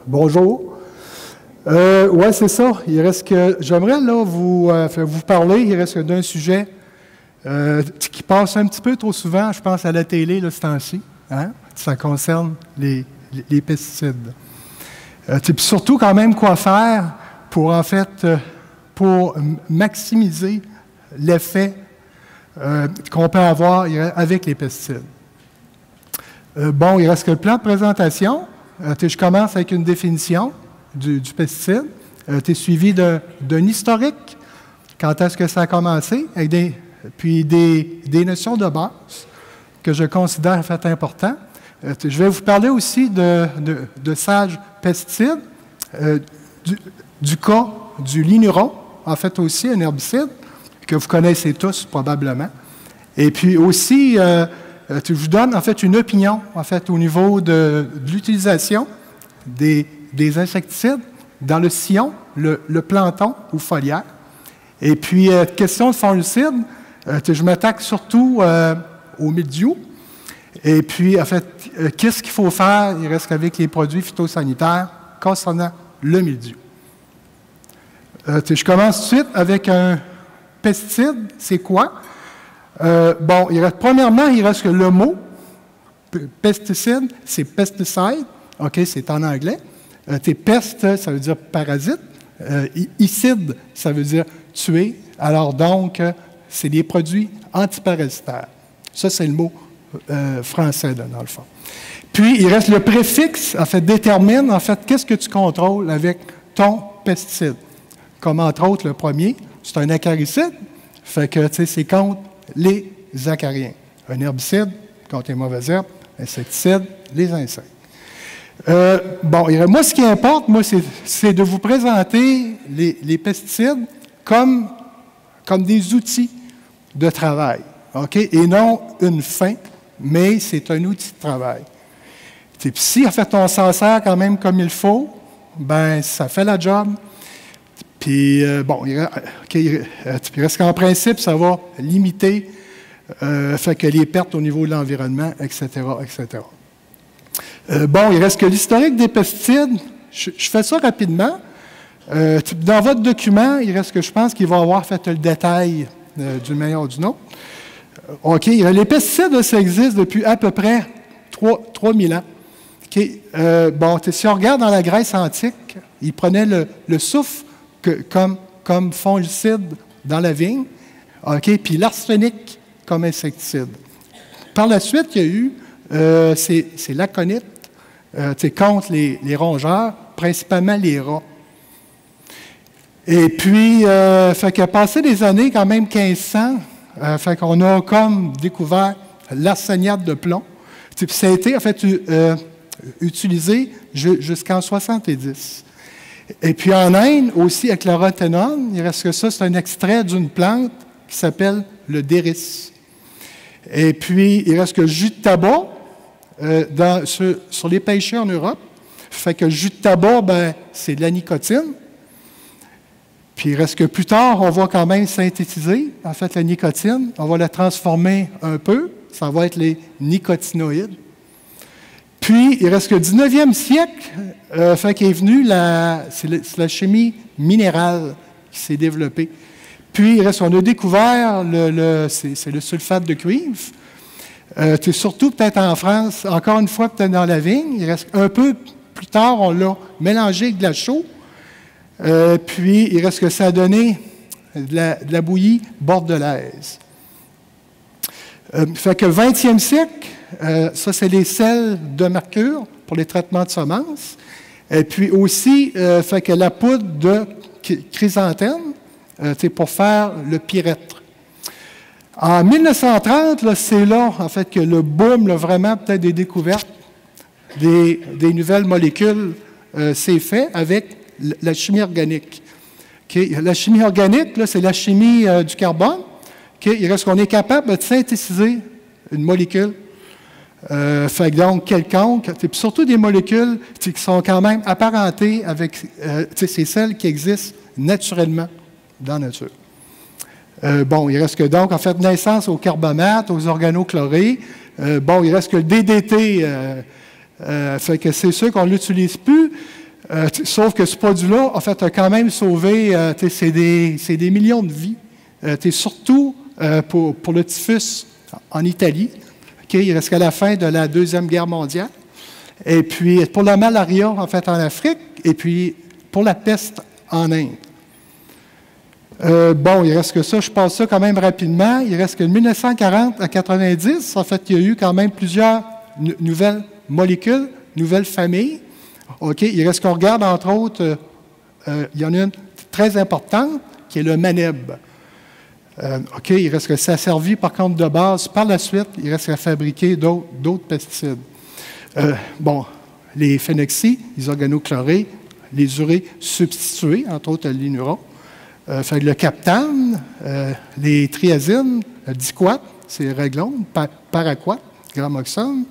Bonjour. Oui, c'est ça. Il reste que j'aimerais là vous parler. Il reste d'un sujet qui passe un petit peu trop souvent, je pense, à la télé là, ce temps-ci. Hein? Ça concerne les pesticides. Puis surtout, quand même, quoi faire pour pour maximiser l'effet qu'on peut avoir avec les pesticides. Bon, il reste que le plan de présentation. Je commence avec une définition du pesticide. Suivi d'un historique. Quand est-ce que ça a commencé? Puis des notions de base que je considère en fait importantes. Je vais vous parler aussi de sages pesticides, du cas du linuron, en fait aussi un herbicide que vous connaissez tous probablement. Et puis aussi, je vous donne en fait une opinion en fait au niveau de l'utilisation des insecticides dans le sillon, le planton ou foliaire. Et puis, question de fongicide, je m'attaque surtout au mildiou. Et puis, en fait, qu'est-ce qu'il faut faire? Il reste qu'avec les produits phytosanitaires concernant le mildiou. Je commence tout de suite avec un pesticide. C'est quoi? Bon, premièrement, il reste que le mot pesticide, c'est pesticide. OK, c'est en anglais. Peste, ça veut dire parasite. Icide, ça veut dire tuer. Alors donc, c'est des produits antiparasitaires. Ça, c'est le mot français, là, dans le fond. Puis, il reste le préfixe, en fait, détermine, en fait, qu'est-ce que tu contrôles avec ton pesticide. Comme entre autres, le premier, c'est un acaricide. Fait que, tu sais, c'est contre les acariens. Un herbicide contre les mauvaises herbes, insecticide, les insectes. Bon, moi, ce qui importe, moi, c'est de vous présenter les pesticides comme des outils de travail, OK? Et non une fin, mais c'est un outil de travail. Puis si, en fait, on s'en sert quand même comme il faut, ben ça fait la job. Puis, bon, il reste qu'en principe, ça va limiter fait que les pertes au niveau de l'environnement, etc., etc. Bon, il reste que l'historique des pesticides. Je fais ça rapidement. Dans votre document, il reste que je pense qu'il va y avoir fait le détail d'une manière ou d'une autre. OK. Les pesticides, ça existe depuis à peu près 3000 ans. Okay. Bon, si on regarde dans la Grèce antique, ils prenaient le soufre comme fongicide dans la vigne, OK, puis l'arsenic comme insecticide. Par la suite, il y a eu c'est l'aconite contre les rongeurs, principalement les rats. Et puis, fait qu'à passer des années, quand même 1500, fait qu'on a comme découvert l'arseniate de plomb. Puis ça a été, en fait, utilisé jusqu'en 70. Et puis en Inde, aussi, avec le rothénone, il reste que ça, c'est un extrait d'une plante qui s'appelle le déris. Et puis, il reste que le jus de tabac, sur les pêchers en Europe, fait que le jus de tabac, ben, c'est de la nicotine. Puis il reste que plus tard, on va quand même synthétiser, en fait, la nicotine. On va la transformer un peu. Ça va être les nicotinoïdes. Puis, il reste que le 19e siècle, fait qu'est venue c'est la chimie minérale qui s'est développée. Puis, on a découvert c'est le sulfate de cuivre. Surtout peut-être en France, encore une fois peut-être dans la vigne. Il reste un peu plus tard, on l'a mélangé avec de la chaux. Puis, il reste que ça a donné de la bouillie bordelaise. Fait que le 20e siècle, ça, c'est les sels de mercure pour les traitements de semences. Et puis aussi, fait que la poudre de chrysanthème, pour faire le pyrètre. En 1930, c'est là, en fait, que le boom, là, vraiment, peut-être des découvertes des nouvelles molécules s'est fait avec la chimie organique. Okay? La chimie organique, là, c'est la chimie du carbone. Okay? Il reste qu'on est capable de synthétiser une molécule. Fait que donc, quelconque, puis surtout des molécules qui sont quand même apparentées avec c'est celles qui existent naturellement dans la nature. Bon, il reste que donc, en fait, naissance au carbamate, aux organochlorés. Bon, il reste que le DDT, fait que c'est sûr qu'on ne l'utilise plus. Sauf que ce produit-là, en fait, a quand même sauvé, c'est des millions de vies. Surtout pour le typhus en Italie. Okay, il reste qu'à la fin de la Deuxième Guerre mondiale. Et puis, pour la malaria, en fait, en Afrique. Et puis, pour la peste en Inde. Bon, il reste que ça, je passe ça quand même rapidement. Il reste que de 1940 à 90, en fait, il y a eu quand même plusieurs nouvelles molécules, nouvelles familles. OK, il reste qu'on regarde, entre autres, il y en a une très importante, qui est le maneb. OK, il reste que ça a servi, par contre, de base. Par la suite, il reste qu'à fabriquer d'autres pesticides. Bon, les phénoxy, les organochlorés, les urées substituées, entre autres l'inuron. Fait le captane, les triazines, le diquat, c'est réglone, paraquat, gramoxone.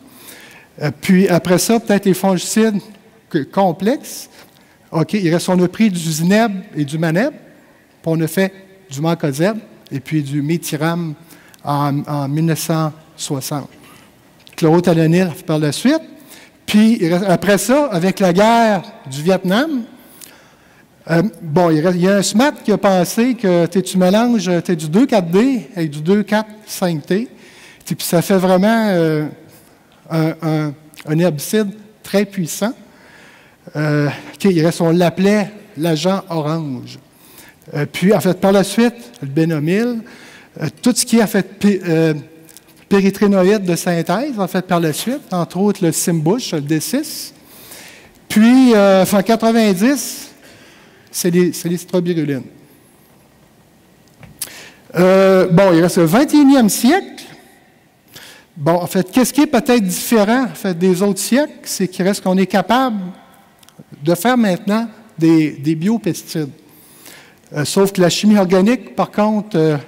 Puis après ça, peut-être les fongicides complexes. OK, il reste, on a pris du zineb et du maneb, puis on a fait du mancozeb et puis du méthyram en 1960. Chlorothalonil par la suite. Puis après ça, avec la guerre du Vietnam, bon, il y a un SMAT qui a pensé que tu mélanges du 2,4-D avec du 2,4-5-T, puis ça fait vraiment un herbicide très puissant. On l'appelait l'agent orange. Puis, en fait, par la suite, le bénomyl, tout ce qui est, en fait, péritrénoïde de synthèse, en fait, par la suite, entre autres le Simbush, le D6. Puis, en 90, c'est les strobirulines. Bon, il reste le 21e siècle. Bon, en fait, qu'est-ce qui est peut-être différent en fait, des autres siècles? C'est qu'il reste qu'on est capable de faire maintenant des biopesticides. Sauf que la chimie organique, par contre,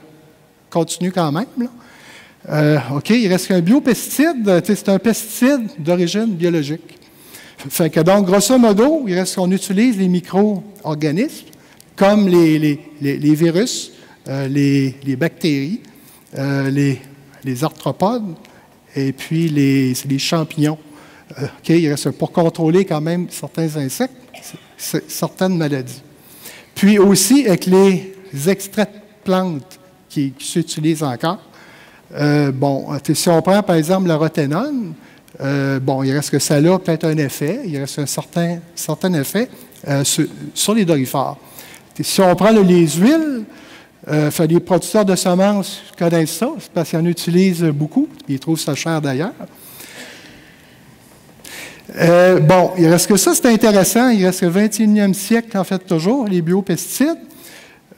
continue quand même. Là. OK, il reste qu'un biopesticide, c'est un pesticide d'origine biologique. Fait que donc, grosso modo, il reste qu'on utilise les micro-organismes, comme les virus, les bactéries, les arthropodes, et puis les champignons. Okay, il reste pour contrôler quand même certains insectes, certaines maladies. Puis aussi avec les extraits de plantes qui s'utilisent encore. Bon, si on prend par exemple la roténone, bon, il reste que ça a peut-être un effet, il reste un certain effet sur les dorifores. Si on prend les huiles, les producteurs de semences connaissent ça, c'est parce qu'ils en utilisent beaucoup, ils trouvent ça cher d'ailleurs. Bon, il reste que ça, c'est intéressant, il reste que le 21e siècle, en fait, toujours, les biopesticides.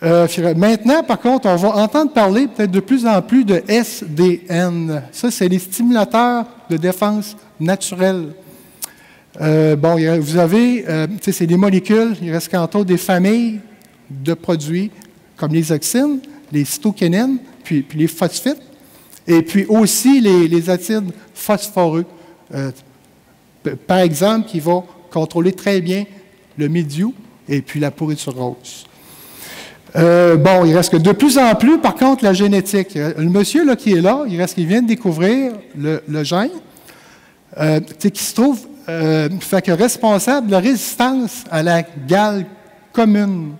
Maintenant, par contre, on va entendre parler peut-être de plus en plus de SDN. Ça, c'est les stimulateurs de défense naturelle. Bon, vous avez, c'est des molécules, il reste qu'entre autres des familles de produits comme les auxines, les cytokinines, puis les phosphites, et puis aussi les acides phosphoreux. Par exemple, qui va contrôler très bien le mildiou et puis la pourriture rose. Bon, il reste que de plus en plus, par contre, la génétique. Le monsieur là, qui est là, il reste qu'il vient de découvrir le gène qui se trouve fait que responsable de la résistance à la gale commune.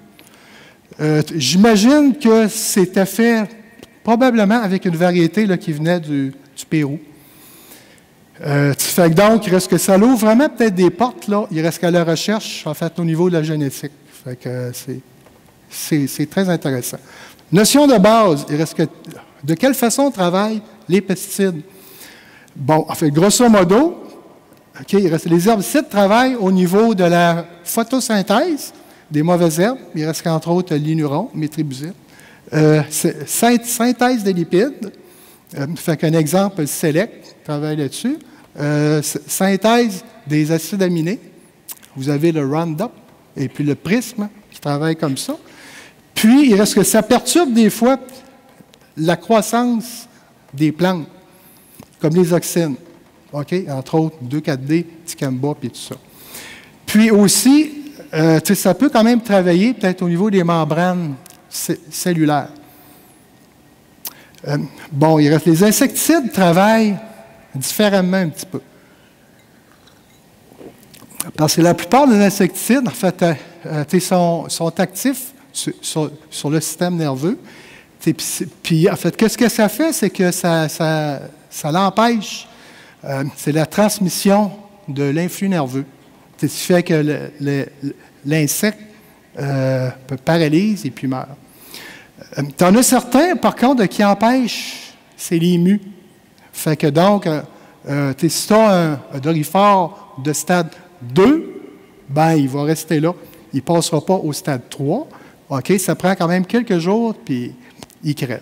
J'imagine que c'était fait probablement avec une variété là, qui venait du Pérou. Fait que donc, il reste que ça l'ouvre vraiment peut-être des portes, là. Il reste qu'à la recherche, en fait, au niveau de la génétique. Fait que c'est très intéressant. Notion de base, il reste que de quelle façon travaillent les pesticides? Bon, en fait, grosso modo, il reste, les herbicides travaillent au niveau de la photosynthèse des mauvaises herbes. Il reste qu'entre autres l'inuron, métribuzine. Synthèse des lipides. Fait qu'un exemple, le Select travaille là-dessus. Synthèse des acides aminés. Vous avez le Roundup et puis le Prisme qui travaille comme ça. Puis, il reste que ça perturbe des fois la croissance des plantes, comme les auxines. OK? Entre autres, 2,4-D, Dicamba et tout ça. Puis aussi, ça peut quand même travailler peut-être au niveau des membranes cellulaires. Bon, il reste les insecticides travaillent différemment un petit peu. Parce que la plupart des insecticides, en fait, sont actifs sur le système nerveux. Puis, en fait, qu'est-ce que ça fait? C'est que ça l'empêche. C'est la transmission de l'influx nerveux. C'est ce qui fait que l'insecte paralyse et puis meurt. Tu en as certains, par contre, qui empêchent, c'est les mus. Fait que donc, si tu as un dorifort de stade 2, ben, il va rester là. Il ne passera pas au stade 3. OK? Ça prend quand même quelques jours, puis il crève.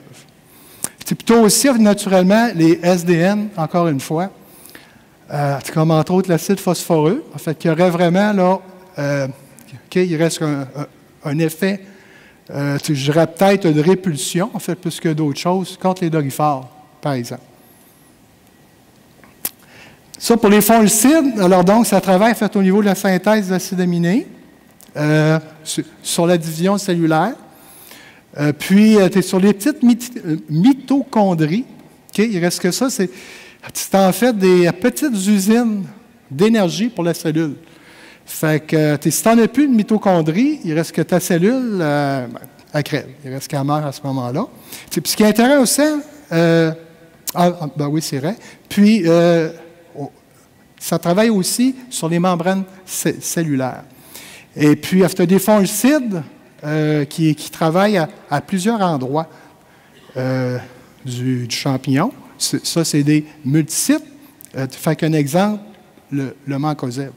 C'est plutôt aussi, naturellement, les SDN, encore une fois, comme entre autres l'acide phosphoreux. En fait, il y aurait vraiment, là, il reste un effet, je dirais peut-être de répulsion, en fait, plus que d'autres choses, contre les dorifores, par exemple. Ça, pour les fongicides, alors donc, ça travaille fait au niveau de la synthèse d'acides aminés, sur la division cellulaire. Puis, tu es sur les petites mitochondries. Okay? Il reste que ça, c'est en fait des petites usines d'énergie pour la cellule. Fait que si tu n'en as plus de mitochondries, il reste que ta cellule, elle crève. Il reste qu'elle meurt à ce moment-là. Puis, ce qui est intéressant, ben oui, c'est vrai. Puis, ça travaille aussi sur les membranes cellulaires. Et puis, tu as des fongicides qui travaillent à plusieurs endroits du champignon. Ça, c'est des multicites. Fait qu'un exemple, le mancozeb.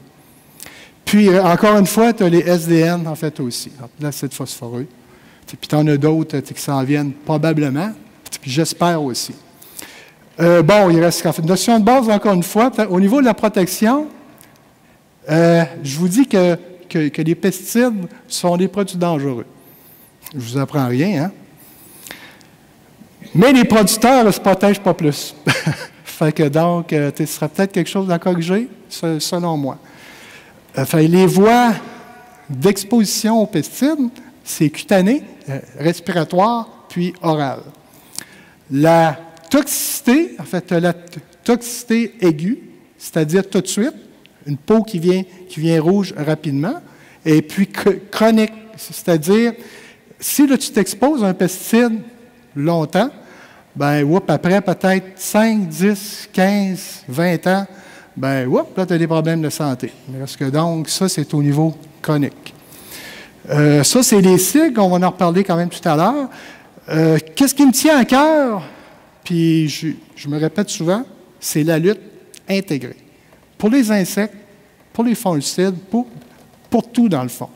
Puis, encore une fois, tu as les SDN, en fait, aussi, l'acide phosphoreux. Puis, tu en as d'autres qui s'en viennent probablement. Puis, j'espère aussi. Bon, il reste une notion de base, encore une fois. Au niveau de la protection, je vous dis que les pesticides sont des produits dangereux. Je ne vous apprends rien, hein? Mais les producteurs ne se protègent pas plus. Fait que donc, ce serait peut-être quelque chose à corriger, selon moi. Les voies d'exposition aux pesticides, c'est cutané, respiratoire, puis oral. La toxicité, en fait, la toxicité aiguë, c'est-à-dire tout de suite, une peau qui vient rouge rapidement, et puis chronique, c'est-à-dire, si là, tu t'exposes à un pesticide longtemps, ben, après peut-être 5, 10, 15, 20 ans, ben, là, tu as des problèmes de santé. Parce que donc, ça, c'est au niveau chronique. Ça, c'est les sigles, on va en reparler quand même tout à l'heure. Qu'est-ce qui me tient à cœur? Puis, je me répète souvent, c'est la lutte intégrée. Pour les insectes, pour les fongicides, pour tout dans le fond.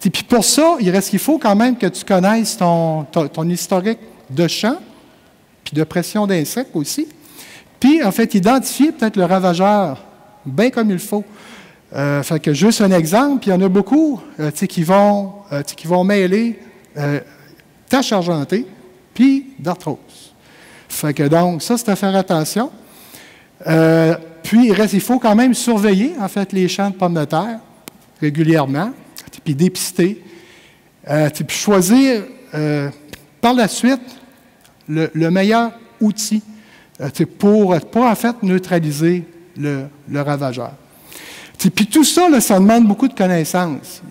Et puis pour ça, il faut quand même que tu connaisses ton historique de champ, puis de pression d'insectes aussi. Puis, en fait, identifier peut-être le ravageur bien comme il faut. Fait que juste un exemple, puis il y en a beaucoup qui vont mêler tache argentée puis d'arthrose. Fait que donc, ça, c'est à faire attention. Puis, il faut quand même surveiller, en fait, les champs de pommes de terre régulièrement, puis dépister, puis choisir par la suite le meilleur outil pour, en fait, neutraliser le ravageur. Puis tout ça, là, ça demande beaucoup de connaissances.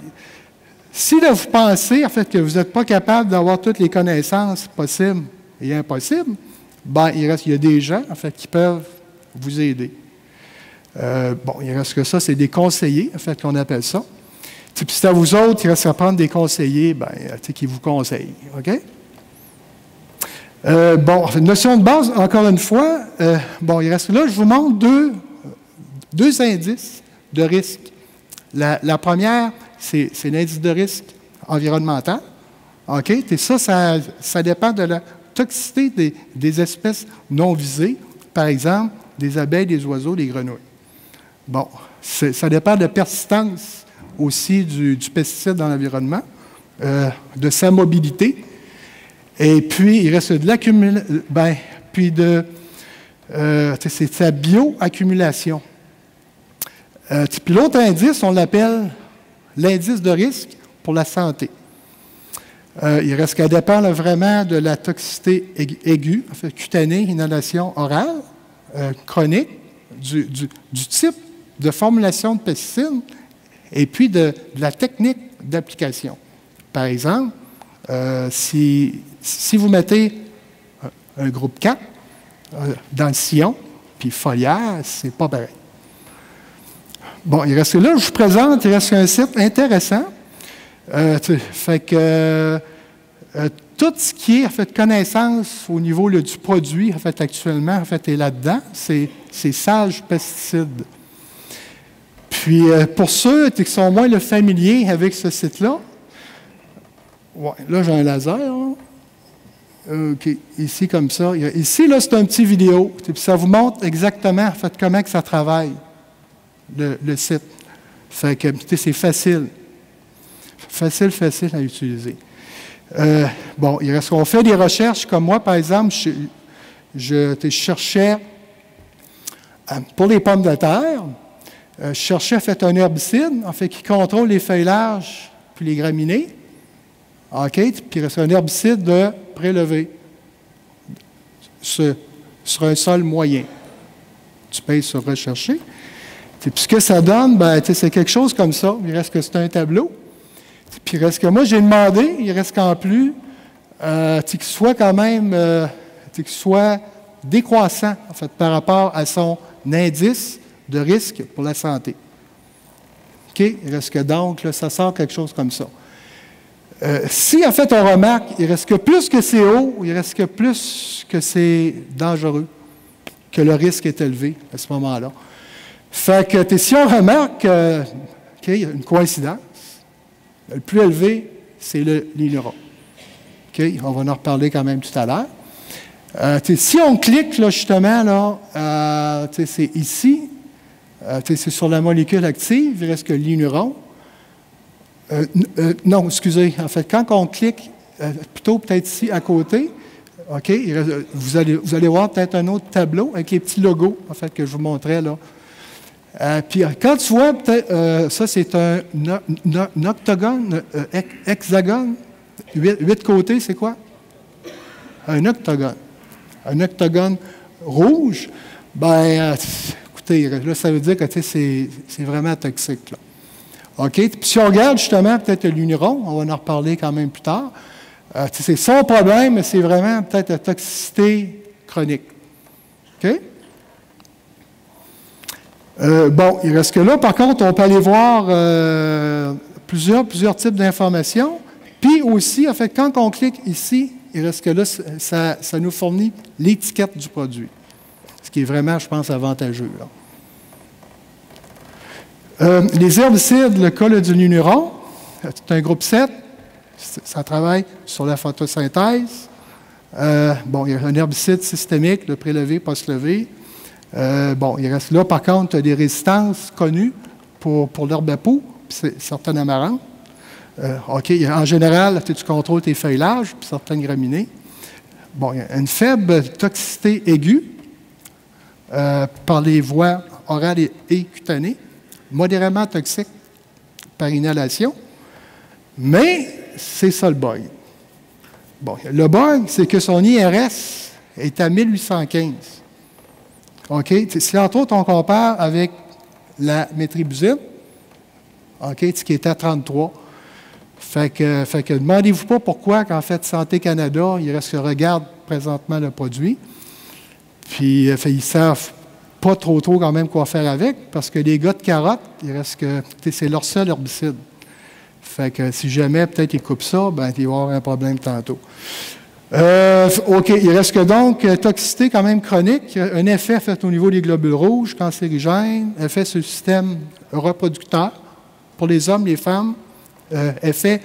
Si là, vous pensez, en fait, que vous n'êtes pas capable d'avoir toutes les connaissances possibles et impossibles, ben, il y a des gens, en fait, qui peuvent vous aider. Il reste que ça, c'est des conseillers, en fait, qu'on appelle ça. Puis c'est à vous autres, il reste à prendre des conseillers, qui vous conseillent. OK? Une notion de base, encore une fois, il reste là, je vous montre deux indices de risque. La première, c'est l'indice de risque environnemental. OK? Et ça dépend de la toxicité des espèces non visées, par exemple, des abeilles, des oiseaux, des grenouilles. Bon, ça dépend de la persistance aussi du pesticide dans l'environnement, de sa mobilité, et puis il reste de l'accumulation, c'est sa bioaccumulation. Puis l'autre indice, on l'appelle l'indice de risque pour la santé. Il reste qu'à dépendre vraiment de la toxicité aiguë, en fait, cutanée, inhalation orale, chronique, du type de formulation de pesticides et puis de la technique d'application. Par exemple, si vous mettez un groupe 4 dans le sillon, puis foliaire, c'est pas pareil. Bon, il reste là, je vous présente, il reste un site intéressant. Fait que tout ce qui est en fait connaissance au niveau du produit, en fait actuellement, en fait est là-dedans, c'est Sage Pesticides. Puis pour ceux qui sont moins familiers avec ce site-là, ouais, là j'ai un laser. Là. OK, ici comme ça. Ici, là, c'est un petit vidéo. Puis ça vous montre exactement en fait, comment que ça travaille, le site. Fait que c'est facile. Facile à utiliser. Bon, il reste qu'on fait des recherches comme moi, par exemple, je cherchais pour les pommes de terre, je cherchais en fait un herbicide en fait, qui contrôle les feuillages puis les graminées. OK? Puis il reste un herbicide de prélevé sur un sol moyen. Tu payes sur rechercher. Puis ce que ça donne, ben, c'est quelque chose comme ça. Il reste que c'est un tableau. Puis il reste que moi, j'ai demandé, il reste qu'en plus, qu'il soit quand même, qu'il soit décroissant, en fait, par rapport à son indice de risque pour la santé. OK? Il reste que donc, là, ça sort quelque chose comme ça. Si, en fait, on remarque, il reste que plus que c'est haut, il reste que plus que c'est dangereux, que le risque est élevé à ce moment-là. Fait que si on remarque qu'il y a une coïncidence, le plus élevé, c'est le ligneron. Okay? On va en reparler quand même tout à l'heure. Si on clique, là, justement, là, c'est ici, c'est sur la molécule active, il reste que le ligneron. Non, excusez. En fait, quand on clique, plutôt peut-être ici à côté, OK, vous allez voir peut-être un autre tableau avec les petits logos, en fait, que je vous montrais là. Puis quand tu vois, peut-être, ça c'est un octogone, hexagone, 8 côtés, c'est quoi? Un octogone. Un octogone rouge, ben, écoutez, là, ça veut dire que c'est vraiment toxique, là. OK? Puis si on regarde justement peut-être le ligneron, on va en reparler quand même plus tard, c'est son problème, mais c'est vraiment peut-être la toxicité chronique. OK? Bon, il reste que là, par contre, on peut aller voir plusieurs types d'informations. Puis aussi, en fait, quand on clique ici, il reste que là, ça nous fournit l'étiquette du produit. Ce qui est vraiment, je pense, avantageux, là. Les herbicides, le cas du ligneron, c'est un groupe 7, ça travaille sur la photosynthèse. Bon, il y a un herbicide systémique, le prélevé, post-levé. Bon, il reste là, par contre, des résistances connues pour l'herbe à peau, certaines amarantes. OK, en général, tu contrôles tes feuillages, puis certaines graminées. Bon, il y a une faible toxicité aiguë par les voies orales et cutanées, modérément toxique par inhalation, mais c'est ça le bug. Bon, le bug, c'est que son IRS est à 1815. OK? Si entre autres on compare avec la métribuzine, OK, qui est à 33. Fait que demandez-vous pas pourquoi, qu'en fait, Santé Canada, il reste que regarde présentement le produit. Puis, ils ne savent pas trop quand même quoi faire avec, parce que les gars de carottes, il reste que c'est leur seul herbicide. Fait que si jamais peut-être ils coupent ça, ben il va y avoir un problème tantôt. OK, il reste que donc toxicité quand même chronique, un effet fait au niveau des globules rouges, cancérigènes, effet sur le système reproducteur pour les hommes, les femmes, effet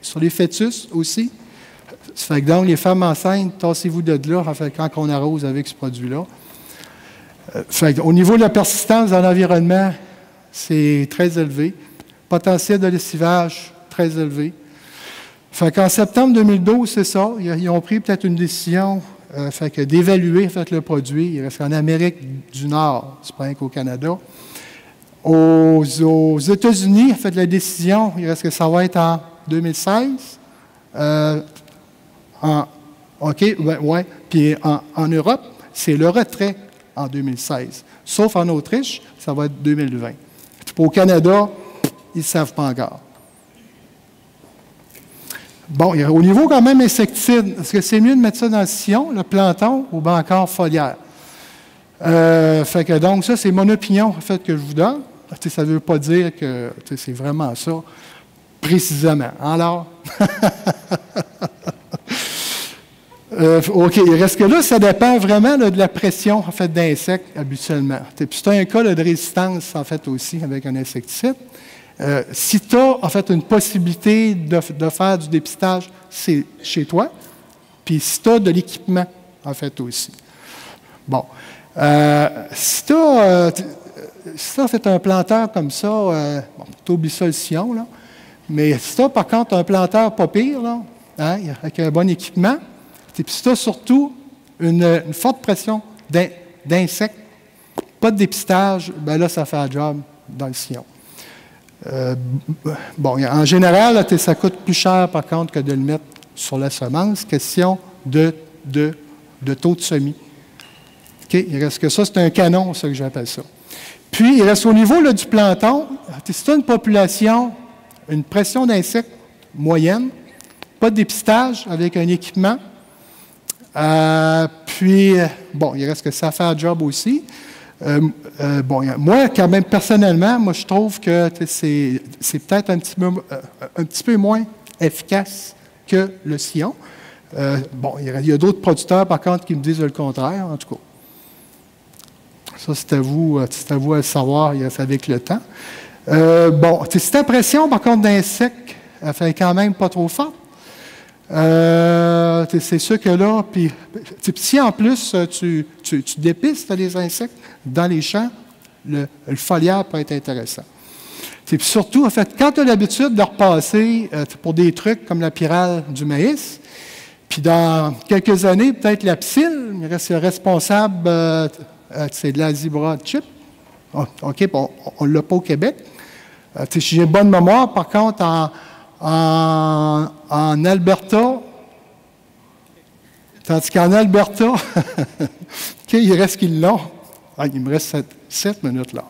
sur les fœtus aussi. Ça fait que donc les femmes enceintes, tassez-vous de là en fait, quand on arrose avec ce produit-là. Au niveau de la persistance dans l'environnement, c'est très élevé. Potentiel de lessivage, très élevé. En septembre 2012, c'est ça. Ils ont pris peut-être une décision d'évaluer le produit. Il reste en Amérique du Nord, c'est pas rien qu'au Canada. Aux États-Unis, la décision, il reste que ça va être en 2016. Puis en Europe, c'est le retrait en 2016. Sauf en Autriche, ça va être 2020. Au Canada, ils ne savent pas encore. Bon, au niveau quand même insecticide, est-ce que c'est mieux de mettre ça dans le sillon, le planton, ou bien encore foliaire? Fait que donc, ça, c'est mon opinion, en fait, que je vous donne. Ça ne veut pas dire que c'est vraiment ça, précisément. Alors, OK, il reste que là, ça dépend vraiment là, de la pression, en fait, d'insectes, habituellement. Puis c'est un cas là, de résistance, en fait, aussi, avec un insecticide. Si tu as, en fait, une possibilité de faire du dépistage, c'est chez toi. Puis si tu as de l'équipement, en fait, aussi. Bon. Si tu as, fait un planteur comme ça, bon, tu oublies ça le sillon, là. Mais si tu as, par contre, un planteur pas pire, là, hein, avec un bon équipement, puis si tu as surtout une forte pression d'insectes, pas de dépistage, bien là, ça fait un job dans le sillon. Bon, en général, là, ça coûte plus cher, par contre, que de le mettre sur la semence. Question de taux de semis. OK? Il reste que ça, c'est un canon, ça que j'appelle ça. Puis, il reste au niveau là, du planton. Si tu as une population, une pression d'insectes moyenne, pas de dépistage avec un équipement, puis, bon, il reste que ça fait un job aussi. Bon, moi, quand même, personnellement, moi, je trouve que c'est peut-être un petit peu moins efficace que le sillon. Bon, il y a d'autres producteurs, par contre, qui me disent le contraire, en tout cas. Ça, c'est à vous à le savoir avec le temps. Bon, cette impression, par contre, d'insectes, elle fait quand même pas trop forte. C'est sûr que là, puis si en plus tu dépistes les insectes dans les champs, le foliaire peut être intéressant. Puis surtout, en fait, quand tu as l'habitude de repasser pour des trucs comme la pyrale du maïs, puis dans quelques années, peut-être la psylle, il reste responsable, c'est de la zebra chip. Oh, OK, bon, on ne l'a pas au Québec. Si j'ai une bonne mémoire, par contre, en Alberta, tandis qu'en Alberta, OK, il reste qu'ils l'ont. Ah, il me reste 7 minutes là.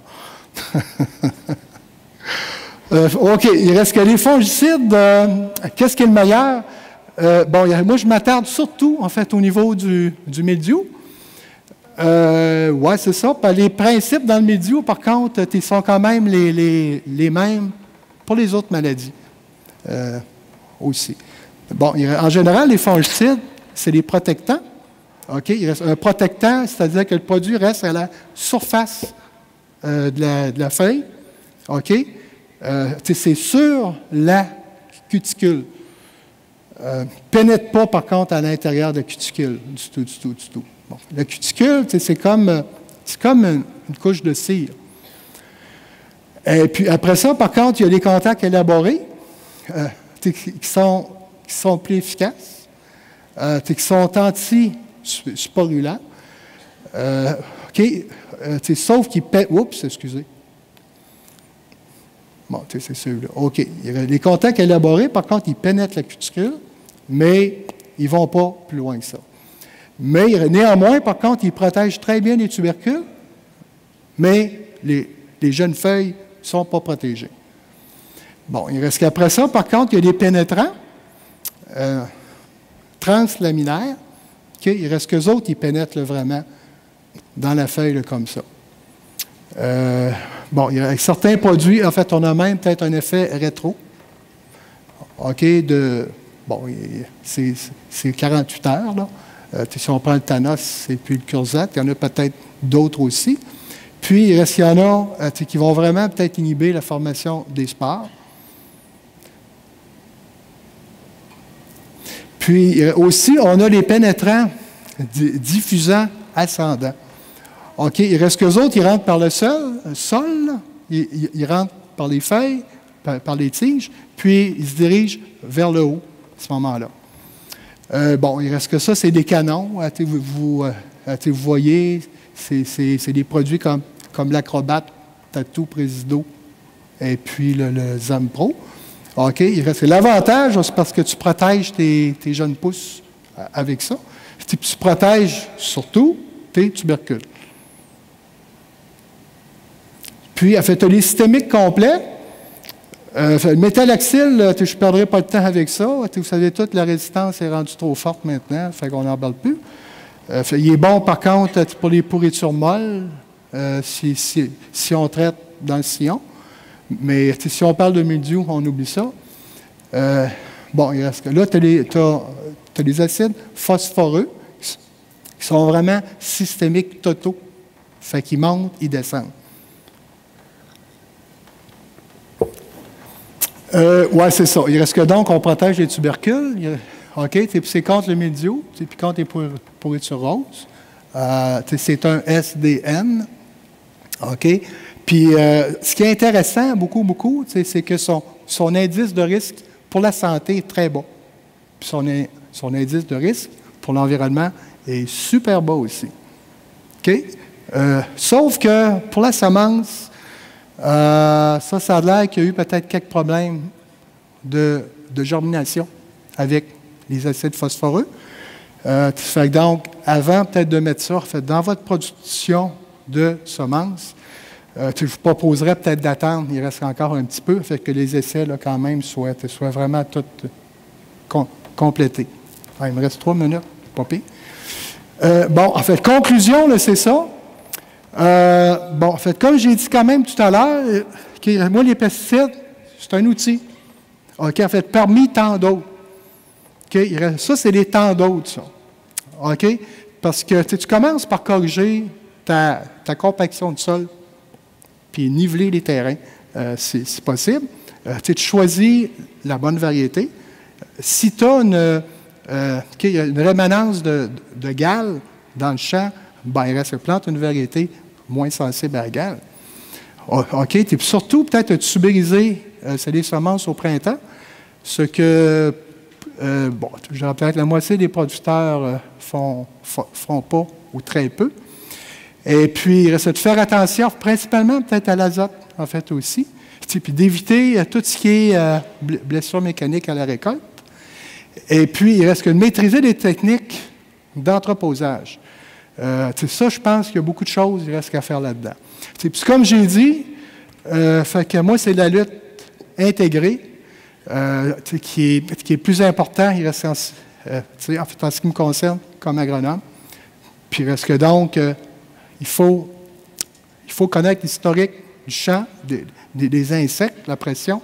OK, il reste que les fongicides. Qu'est-ce qui est le meilleur? Bon, moi, je m'attarde surtout, en fait, au niveau du mildiou. Oui, c'est ça. Les principes dans le mildiou, par contre, ils sont quand même les mêmes pour les autres maladies aussi. Bon, en général, les fongicides, c'est des protectants. OK? Il reste un protectant, c'est-à-dire que le produit reste à la surface de la feuille. OK? C'est sur la cuticule. Pénètre pas, par contre, à l'intérieur de la cuticule, du tout. Bon, la cuticule, c'est comme une couche de cire. Et puis après ça, par contre, il y a les contacts élaborés qui sont plus efficaces, qui sont anti-sporulants. OK? Sauf qu'ils pètent. Oups, excusez. Bon, c'est celui-là. OK. Les contacts élaborés, par contre, ils pénètrent la cuticule, mais ils ne vont pas plus loin que ça. Mais néanmoins, par contre, ils protègent très bien les tubercules, mais les jeunes feuilles ne sont pas protégées. Bon, il reste qu'après ça, par contre, il y a des pénétrants translaminaires. Okay, il reste qu'eux autres, ils pénètrent vraiment dans la feuille là, comme ça. Bon, avec certains produits, en fait, on a même peut-être un effet rétro. OK, bon, c'est 48 heures, là. Si on prend le Thanos et puis le Curzat, il y en a peut-être d'autres aussi. Puis, il reste qu'il y en a qui vont vraiment peut-être inhiber la formation des spores. Puis, aussi, on a les pénétrants diffusants ascendants. OK, il reste qu'eux autres, ils rentrent par le sol, ils rentrent par les feuilles, par les tiges, puis ils se dirigent vers le haut à ce moment-là. Bon, il reste que ça, c'est des canons. Vous voyez, c'est des produits comme l'Acrobat, Tattoo, Présido, et puis le Zampro. OK, il reste l'avantage, c'est parce que tu protèges tes jeunes pousses avec ça. Tu protèges surtout tes tubercules. Puis, à fait, tu as les systémiques complets. Le métallactyle, je ne perdrai pas de temps avec ça. Vous savez, toute la résistance est rendue trop forte maintenant, fait qu'on n'en parle plus. Il est bon, par contre, pour les pourritures molles, si on traite dans le sillon. Mais si on parle de mildiou, on oublie ça. Bon, il reste que là, tu as les acides phosphoreux qui sont vraiment systémiques totaux. Fait qu'ils montent, ils descendent. Oui, c'est ça. Il reste que donc, on protège les tubercules. OK, c'est contre le mildiou, puis contre les pourritures roses. C'est un SDN. OK? Puis, ce qui est intéressant, beaucoup, c'est que son indice de risque pour la santé est très bas. Puis son indice de risque pour l'environnement est super bas aussi. OK? Sauf que pour la semence, ça a l'air qu'il y a eu peut-être quelques problèmes de germination avec les acides phosphoreux. Fait donc, avant peut-être de mettre ça, dans votre production de semences, je vous proposerais peut-être d'attendre, il reste encore un petit peu, fait que les essais, là, quand même, soient vraiment tous complétés. Il me reste 3 minutes, pas pire. Bon, en fait, conclusion, là, c'est ça. Bon, en fait, comme j'ai dit quand même tout à l'heure, moi, les pesticides, c'est un outil. OK, en fait, parmi tant d'autres. OK, ça, c'est les tant d'autres, ça. OK? Parce que tu commences par corriger ta compaction de sol, puis niveler les terrains, c'est possible. Tu choisis la bonne variété. Si tu as une rémanence de gale dans le champ, ben, il reste que plante une variété moins sensible à la gale. OK? Et puis surtout, peut-être tubériser les semences au printemps, ce que, bon, peut-être la moitié des producteurs font pas ou très peu. Et puis, il reste de faire attention, principalement peut-être à l'azote, en fait, aussi. Puis d'éviter tout ce qui est blessures mécaniques à la récolte. Et puis, il reste que de maîtriser les techniques d'entreposage. Ça, je pense qu'il y a beaucoup de choses, il reste qu'à faire là-dedans. Puis comme j'ai dit, fait que moi, c'est la lutte intégrée qui est plus important, il reste en fait, en ce qui me concerne, comme agronome. Puis il reste que donc, il faut connaître l'historique du champ, des insectes, la pression,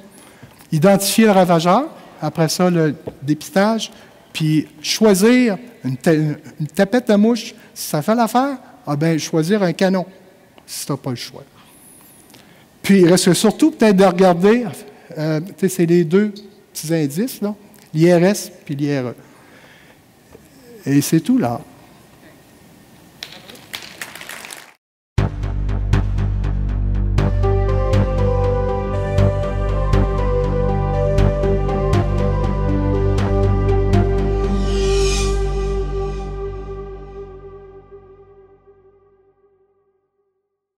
identifier le ravageur, après ça, le dépistage, puis choisir une tapette de mouche. Si ça fait l'affaire, bien, choisir un canon, si tu n'as pas le choix. Puis, il reste surtout peut-être de regarder, c'est les deux petits indices, l'IRS puis l'IRE. Et c'est tout, là.